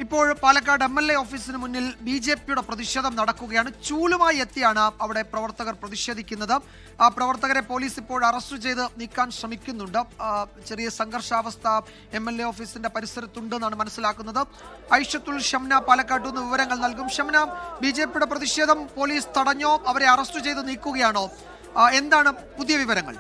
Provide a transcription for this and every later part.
ഇപ്പോൾ പാലക്കാട് MLA ഓഫീസിന് മുന്നിൽ BJPയുടെ പ്രതിഷേധം നടക്കുകയാണ്. ചൂലുമായി എത്തിയാണ് അവിടെ പ്രവർത്തകർ പ്രതിഷേധിക്കുന്നത്. ആ പ്രവർത്തകരെ പോലീസ് ഇപ്പോൾ അറസ്റ്റ് ചെയ്ത് നീക്കാൻ ശ്രമിക്കുന്നുണ്ട്. ചെറിയ സംഘർഷാവസ്ഥ MLA ഓഫീസിന്റെ പരിസരത്തുണ്ടെന്നാണ് മനസ്സിലാക്കുന്നത്. ഐഷത്തുൽ ഷംന പാലക്കാട് നിന്ന് വിവരങ്ങൾ നൽകും. ഷംന, BJPയുടെ പ്രതിഷേധം പോലീസ് തടഞ്ഞോ, അവരെ അറസ്റ്റ് ചെയ്ത് നീക്കുകയാണോ? എന്താണ് പുതിയ വിവരങ്ങൾ?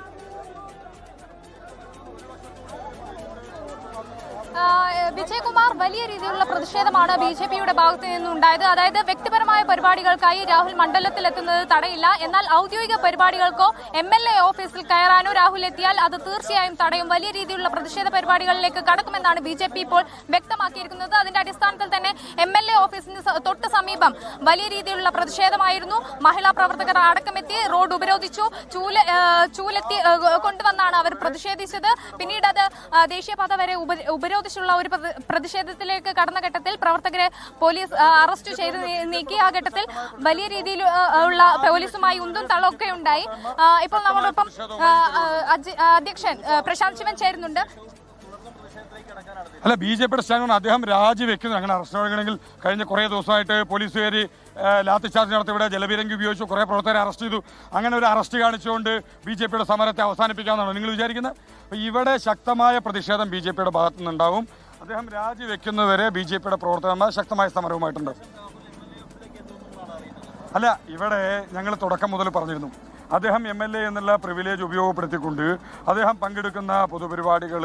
വിജയകുമാർ, വലിയ രീതിയിലുള്ള പ്രതിഷേധമാണ് BJPയുടെ ഭാഗത്തു നിന്നുണ്ടായത്. അതായത് വ്യക്തിപരമായ പരിപാടികൾക്കായി രാഹുൽ മണ്ഡലത്തിലെത്തുന്നത് തടയില്ല, എന്നാൽ ഔദ്യോഗിക പരിപാടികൾക്കോ MLA ഓഫീസിൽ കയറാനോ രാഹുൽ എത്തിയാൽ അത് തീർച്ചയായും തടയും. വലിയ രീതിയിലുള്ള പ്രതിഷേധ പരിപാടികളിലേക്ക് കടക്കുമെന്നാണ് BJP ഇപ്പോൾ വ്യക്തമാക്കിയിരിക്കുന്നത്. അതിന്റെ അടിസ്ഥാനത്തിൽ തന്നെ MLA ഓഫീസിന് തൊട്ട് സമീപം വലിയ രീതിയിലുള്ള പ്രതിഷേധമായിരുന്നു. മഹിളാ പ്രവർത്തകർ അടക്കമെത്തി റോഡ് ഉപരോധിച്ചു. ചൂലെത്തി കൊണ്ടുവന്നാണ് അവർ പ്രതിഷേധിച്ചത്. പിന്നീട് അത് ദേശീയപാത വരെ ഉപരോധിച്ചുള്ള ഒരു പ്രതിഷേധത്തിലേക്ക് കടന്ന ഘട്ടത്തിൽ പ്രവർത്തകരെ പോലീസ് അറസ്റ്റ് ചെയ്ത് നീക്കി. ആ ഘട്ടത്തിൽ വലിയ രീതിയിൽ ഉള്ള പോലീസുമായി ഉന്തും തള്ളൊക്കെ ഉണ്ടായി. ഇപ്പോൾ നമ്മോടൊപ്പം അധ്യക്ഷൻ പ്രശാന്ത് ശിവൻ ചേരുന്നുണ്ട്. അല്ല, BJPയുടെ സ്റ്റാൻഡ് അദ്ദേഹം രാജിവെക്കുന്നു. അങ്ങനെ അറസ്റ്റ് നടക്കണമെങ്കിൽ കഴിഞ്ഞ കുറേ ദിവസമായിട്ട് പോലീസുകാർ ലാത്തി ചാർജ് നടത്തി ഇവിടെ ജലപീരങ്കി ഉപയോഗിച്ചു, കുറേ പ്രവർത്തകരെ അറസ്റ്റ് ചെയ്തു. അങ്ങനെ ഒരു അറസ്റ്റ് കാണിച്ചുകൊണ്ട് BJPയുടെ സമരത്തെ അവസാനിപ്പിക്കാമെന്നാണോ നിങ്ങൾ വിചാരിക്കുന്നത്? ഇവിടെ ശക്തമായ പ്രതിഷേധം BJPയുടെ ഭാഗത്തു നിന്നുണ്ടാവും. അദ്ദേഹം രാജിവെക്കുന്നവരെ BJPയുടെ പ്രവർത്തകന്മാർ ശക്തമായ സമരവുമായിട്ടുണ്ട്. അല്ല, ഇവിടെ ഞങ്ങൾ തുടക്കം മുതൽ പറഞ്ഞിരുന്നു, അദ്ദേഹം MLA എന്നുള്ള പ്രിവിലേജ് ഉപയോഗപ്പെടുത്തിക്കൊണ്ട് അദ്ദേഹം പങ്കെടുക്കുന്ന പൊതുപരിപാടികൾ,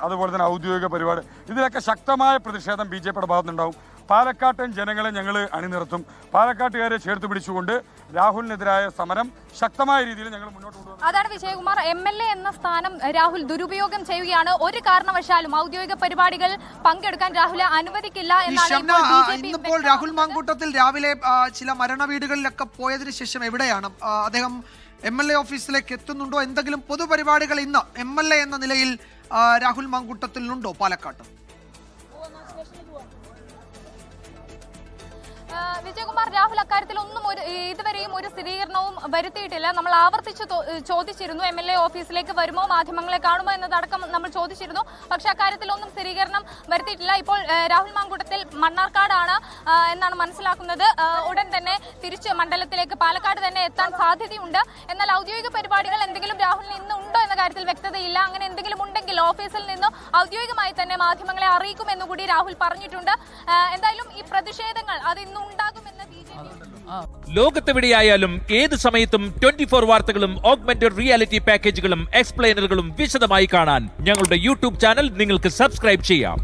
അതുപോലെ തന്നെ ഔദ്യോഗിക പരിപാടി, ഇതിലൊക്കെ ശക്തമായ പ്രതിഷേധം BJPയുടെ ഭാഗത്തുനിന്നുണ്ടാവും. പാലക്കാട്ടൻ ജനങ്ങളെ ഞങ്ങൾ അണിനിർത്തും. പാലക്കാട്ടുകാരെ ചേർത്ത് പിടിച്ചുകൊണ്ട് രാഹുലിനെതിരായ സമരം ശക്തമായ രീതിയിൽ ഞങ്ങൾ മുന്നോട്ട് കൊണ്ടുപോകും. അതാണ് വിജയകുമാർ, MLA എന്ന സ്ഥാനം രാഹുൽ ദുരുപയോഗം ചെയ്യുകയാണ്. ഒരു കാരണവശാലും ഔദ്യോഗിക പരിപാടികൾ പങ്കെടുക്കാൻ രാഹുൽ അനുവദിക്കില്ല എന്നാണ്. ഇന്നിപ്പോൾ രാഹുൽ മാങ്കൂട്ടത്തിൽ രാവിലെ ചില മരണ വീടുകളിലൊക്കെ പോയതിനു ശേഷം എവിടെയാണ് അദ്ദേഹം? MLA ഓഫീസിലേക്ക് എത്തുന്നുണ്ടോ? എന്തെങ്കിലും പൊതുപരിപാടികൾ ഇന്ന് MLA എന്ന നിലയിൽ രാഹുൽ മാങ്കൂട്ടത്തിലുണ്ടോ പാലക്കാട്ട്? വിജയകുമാർ, രാഹുൽ അക്കാര്യത്തിൽ ഒന്നും ഇതുവരെയും ഒരു സ്ഥിരീകരണവും വരുത്തിയിട്ടില്ല. നമ്മൾ ആവർത്തിച്ച് ചോദിച്ചിരുന്നു, MLA ഓഫീസിലേക്ക് വരുമോ, മാധ്യമങ്ങളെ കാണുമോ എന്നതടക്കം നമ്മൾ ചോദിച്ചിരുന്നു. പക്ഷെ അക്കാര്യത്തിൽ ഒന്നും സ്ഥിരീകരണം വരുത്തിയിട്ടില്ല. ഇപ്പോൾ രാഹുൽ മാങ്കൂട്ടത്തിൽ മണ്ണാർക്കാടാണ് എന്നാണ് മനസ്സിലാക്കുന്നത്. ഉടൻ തന്നെ തിരിച്ച് മണ്ഡലത്തിലേക്ക് പാലക്കാട് തന്നെ എത്താൻ സാധ്യതയുണ്ട്. എന്നാൽ ഔദ്യോഗിക പരിപാടികൾ എന്തെങ്കിലും രാഹുലിന് ഇന്ന് ഉണ്ടോ എന്ന കാര്യത്തിൽ വ്യക്തതയില്ല. അങ്ങനെ എന്തെങ്കിലും ഉണ്ടെങ്കിൽ ഓഫീസിൽ നിന്ന് ഔദ്യോഗികമായി തന്നെ മാധ്യമങ്ങളെ അറിയിക്കുമെന്നുകൂടി രാഹുൽ പറഞ്ഞിട്ടുണ്ട്. എന്തായാലും ഈ പ്രതിഷേധങ്ങൾ അത് ഇന്ന് ഉണ്ടാകുമെന്ന് ലോകത്തെവിടെയായാലും ഏത് സമയത്തും 24 വാർത്തകളും ഓഗ്മെന്റഡ് റിയാലിറ്റി പാക്കേജുകളും എക്സ്പ്ലെയിനറുകളും വിശദമായി കാണാൻ ഞങ്ങളുടെ YouTube ചാനൽ നിങ്ങൾക്ക് സബ്സ്ക്രൈബ് ചെയ്യാം.